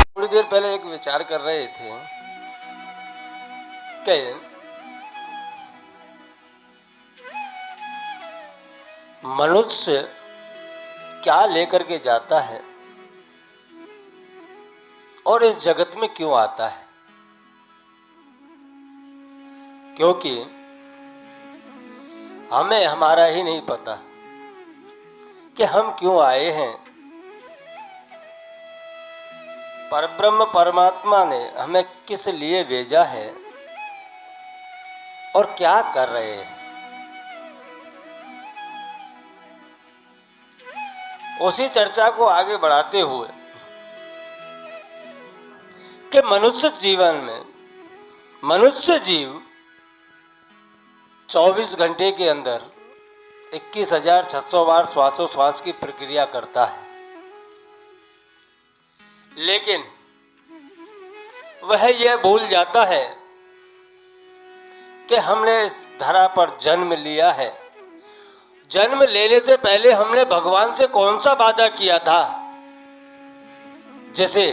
थोड़ी देर पहले एक विचार कर रहे थे कि मनुष्य क्या लेकर के जाता है और इस जगत में क्यों आता है, क्योंकि हमें हमारा ही नहीं पता कि हम क्यों आए हैं। परब्रह्म परमात्मा ने हमें किस लिए भेजा है और क्या कर रहे हैं, उसी चर्चा को आगे बढ़ाते हुए कि मनुष्य जीवन में मनुष्य जीव 24 घंटे के अंदर 21,600 बार श्वासोश्वास की प्रक्रिया करता है, लेकिन वह यह भूल जाता है कि हमने इस धरा पर जन्म लिया है। जन्म लेने से पहले हमने भगवान से कौन सा वादा किया था जिसे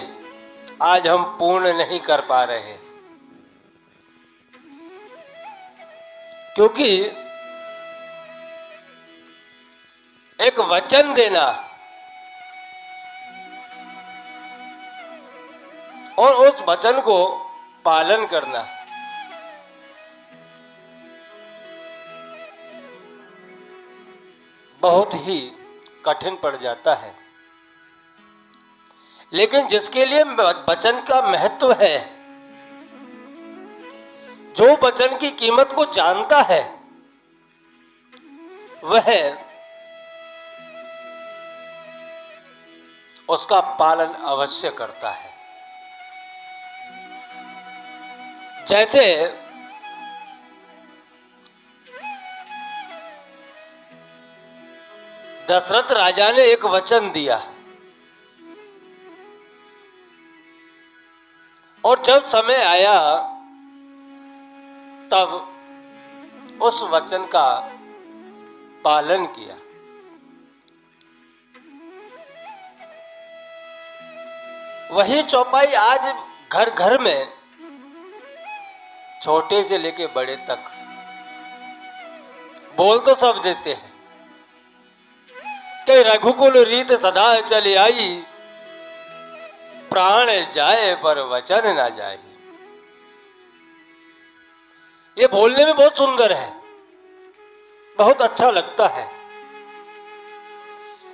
आज हम पूर्ण नहीं कर पा रहे, क्योंकि एक वचन देना और उस वचन को पालन करना बहुत ही कठिन पड़ जाता है। लेकिन जिसके लिए वचन का महत्व है, जो वचन की कीमत को जानता है, वह उसका पालन अवश्य करता है। जैसे दशरथ राजा ने एक वचन दिया और जब समय आया तब उस वचन का पालन किया। वही चौपाई आज घर घर में छोटे से लेके बड़े तक बोल तो सब देते हैं कि रघुकुल रीत सदा चली आई, प्राण जाए पर वचन ना जाए। ये बोलने में बहुत सुंदर है, बहुत अच्छा लगता है,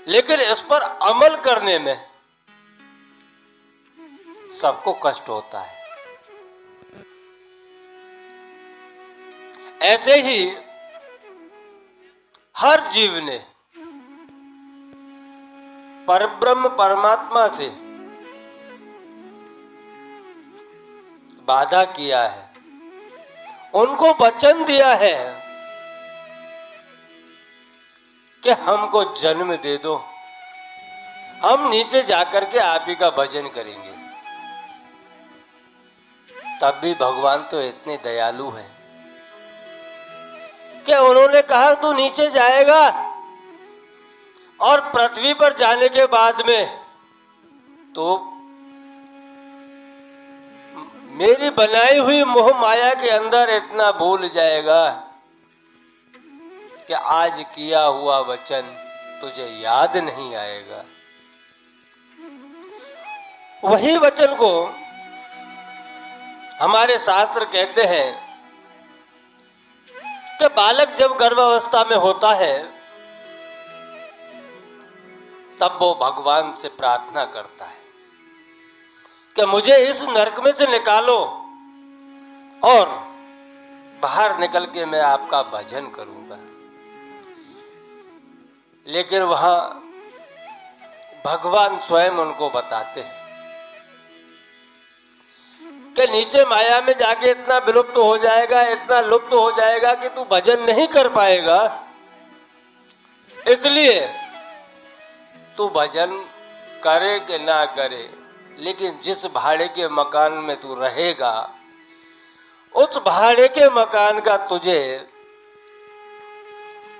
लेकिन इस पर अमल करने में सबको कष्ट होता है। ऐसे ही हर जीव ने परब्रह्म परमात्मा से वादा किया है, उनको वचन दिया है कि हमको जन्म दे दो, हम नीचे जाकर के आप ही का भजन करेंगे। तब भी भगवान तो इतने दयालु हैं कि उन्होंने कहा तू नीचे जाएगा और पृथ्वी पर जाने के बाद में तो मेरी बनाई हुई मोह माया के अंदर इतना भूल जाएगा कि आज किया हुआ वचन तुझे याद नहीं आएगा। वही वचन को हमारे शास्त्र कहते हैं कि बालक जब गर्भावस्था में होता है तब वो भगवान से प्रार्थना करता है कि मुझे इस नरक में से निकालो और बाहर निकल के मैं आपका भजन करूंगा। लेकिन वहां भगवान स्वयं उनको बताते हैं कि नीचे माया में जाके इतना विलुप्त हो जाएगा, इतना लुप्त हो जाएगा कि तू भजन नहीं कर पाएगा। इसलिए तू भजन करे कि ना करे, लेकिन जिस भाड़े के मकान में तू रहेगा उस भाड़े के मकान का तुझे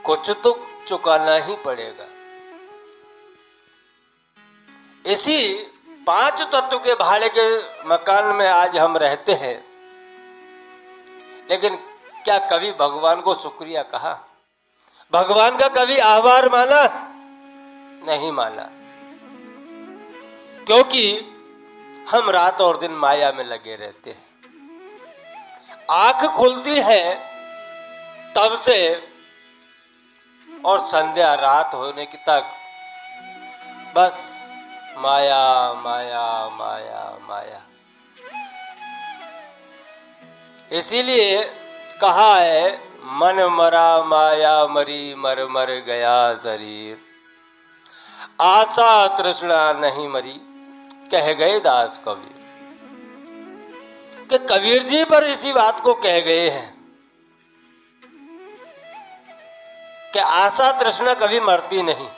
कुछ तो चुकाना ही पड़ेगा। इसी 5 तत्व के भाड़े के मकान में आज हम रहते हैं, लेकिन क्या कभी भगवान को शुक्रिया कहा? भगवान का कभी आभार माना? नहीं माना, क्योंकि हम रात और दिन माया में लगे रहते हैं। आंख खुलती है तब से और संध्या रात होने की तक बस माया माया माया माया। इसीलिए कहा है, मन मरा माया मरी, मर मर गया शरीर, आशा तृष्णा नहीं मरी, कह गए दास कबीर। कि कबीर जी पर इसी बात को कह गए हैं कि आशा तृष्णा कभी मरती नहीं,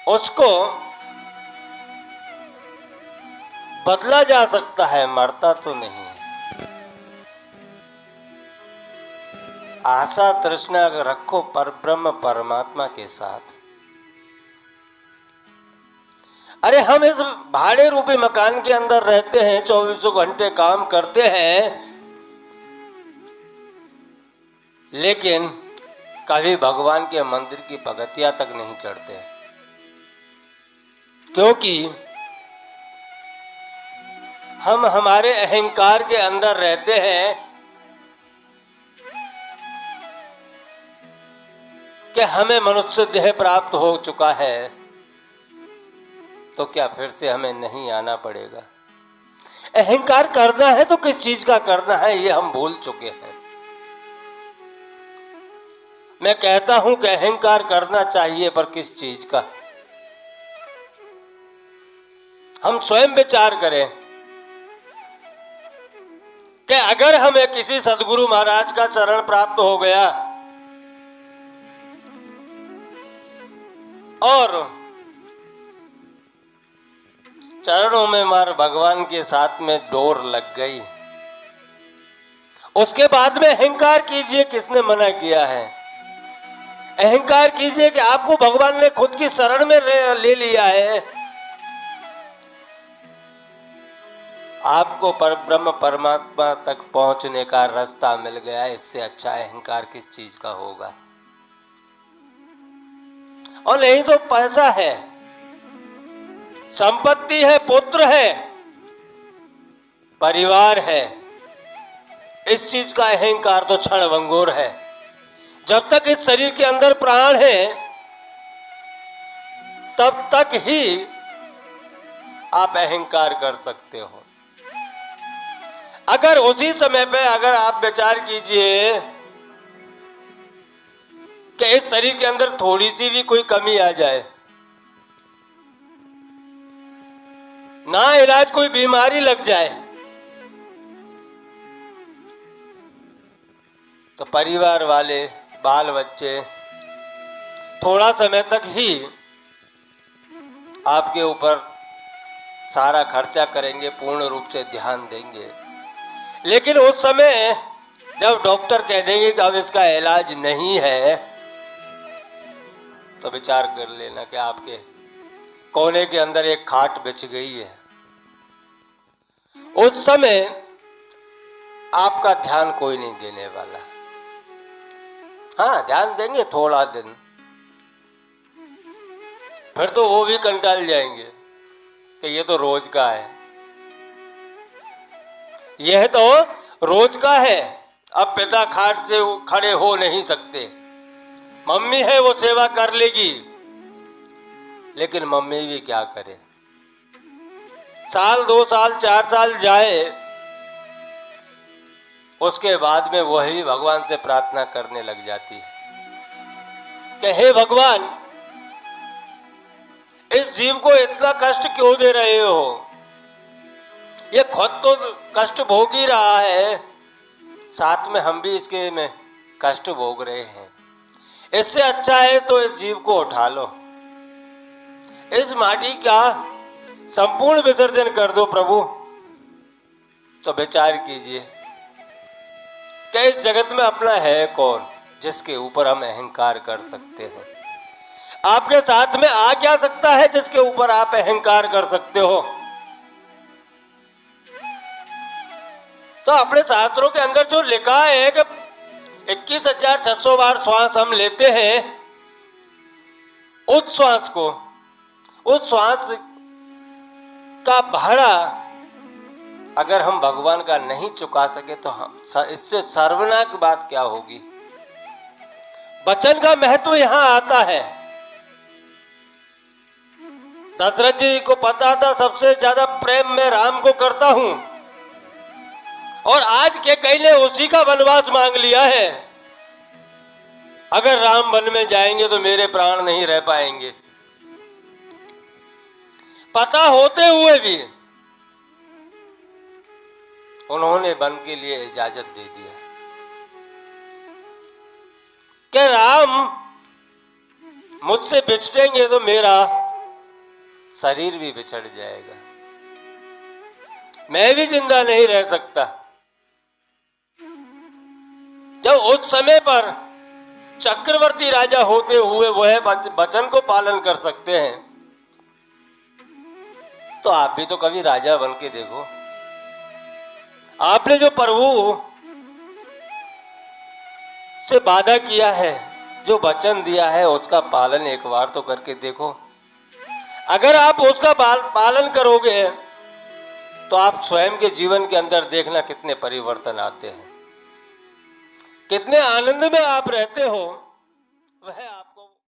उसको बदला जा सकता है, मरता तो नहीं है। आशा तृष्णा रखो पर ब्रह्म परमात्मा के साथ। अरे हम इस भाड़े रूपी मकान के अंदर रहते हैं, 24 घंटे काम करते हैं, लेकिन कभी भगवान के मंदिर की पगथिया तक नहीं चढ़ते, क्योंकि हम हमारे अहंकार के अंदर रहते हैं कि हमें मनुष्य देह प्राप्त हो चुका है, तो क्या फिर से हमें नहीं आना पड़ेगा? अहंकार करना है तो किस चीज का करना है ये हम भूल चुके हैं। मैं कहता हूं कि अहंकार करना चाहिए, पर किस चीज का? हम स्वयं विचार करें कि अगर हमें किसी सदगुरु महाराज का चरण प्राप्त हो गया और चरणों में मार भगवान के साथ में डोर लग गई, उसके बाद में अहंकार कीजिए, किसने मना किया है? अहंकार कीजिए कि आपको भगवान ने खुद की शरण में ले लिया है, आपको पर ब्रह्म परमात्मा तक पहुंचने का रास्ता मिल गया। इससे अच्छा अहंकार किस चीज का होगा? और नहीं तो पैसा है, संपत्ति है, पुत्र है, परिवार है, इस चीज का अहंकार तो क्षणभंगुर है। जब तक इस शरीर के अंदर प्राण है तब तक ही आप अहंकार कर सकते हो। अगर उसी समय पे अगर आप विचार कीजिए कि इस शरीर के अंदर थोड़ी सी भी कोई कमी आ जाए, ना इलाज कोई बीमारी लग जाए, तो परिवार वाले, बाल बच्चे थोड़ा समय तक ही आपके ऊपर सारा खर्चा करेंगे, पूर्ण रूप से ध्यान देंगे। लेकिन उस समय जब डॉक्टर कह देंगे कि अब इसका इलाज नहीं है, तो विचार कर लेना कि आपके कोने के अंदर एक खाट बिछ गई है। उस समय आपका ध्यान कोई नहीं देने वाला। हाँ, ध्यान देंगे थोड़ा दिन, फिर तो वो भी कंटाल जाएंगे कि ये तो रोज का है, यह तो रोज का है। अब पिता खाट से खड़े हो नहीं सकते, मम्मी है वो सेवा कर लेगी, लेकिन मम्मी भी क्या करे? साल 2 साल 4 साल जाए, उसके बाद में वही भगवान से प्रार्थना करने लग जाती है कि हे भगवान, इस जीव को इतना कष्ट क्यों दे रहे हो? ये खुद तो कष्ट भोग ही रहा है, साथ में हम भी इसके में कष्ट भोग रहे हैं। इससे अच्छा है तो इस जीव को उठा लो, इस माटी का संपूर्ण विसर्जन कर दो प्रभु। तो विचार कीजिए कि इस जगत में अपना है कौन जिसके ऊपर हम अहंकार कर सकते हैं। आपके साथ में आ क्या सकता है जिसके ऊपर आप अहंकार कर सकते हो। तो अपने शास्त्रों के अंदर जो लिखा है कि 21,600 बार श्वास हम लेते हैं, उस श्वास को, उस श्वास का भाड़ा अगर हम भगवान का नहीं चुका सके तो इससे सर्वनाक बात क्या होगी। वचन का महत्व यहां आता है। दशरथ जी को पता था सबसे ज्यादा प्रेम मैं राम को करता हूं, और आज के कई ने उसी का वनवास मांग लिया है। अगर राम वन में जाएंगे तो मेरे प्राण नहीं रह पाएंगे। पता होते हुए भी उन्होंने वन के लिए इजाजत दे दिया कि राम मुझसे बिछड़ेंगे तो मेरा शरीर भी बिछड़ जाएगा, मैं भी जिंदा नहीं रह सकता। जब उस समय पर चक्रवर्ती राजा होते हुए वह वचन को पालन कर सकते हैं, तो आप भी तो कभी राजा बन के देखो। आपने जो प्रभु से वादा किया है, जो वचन दिया है, उसका पालन एक बार तो करके देखो। अगर आप उसका पालन करोगे तो आप स्वयं के जीवन के अंदर देखना कितने परिवर्तन आते हैं, कितने आनंद में आप रहते हो। वह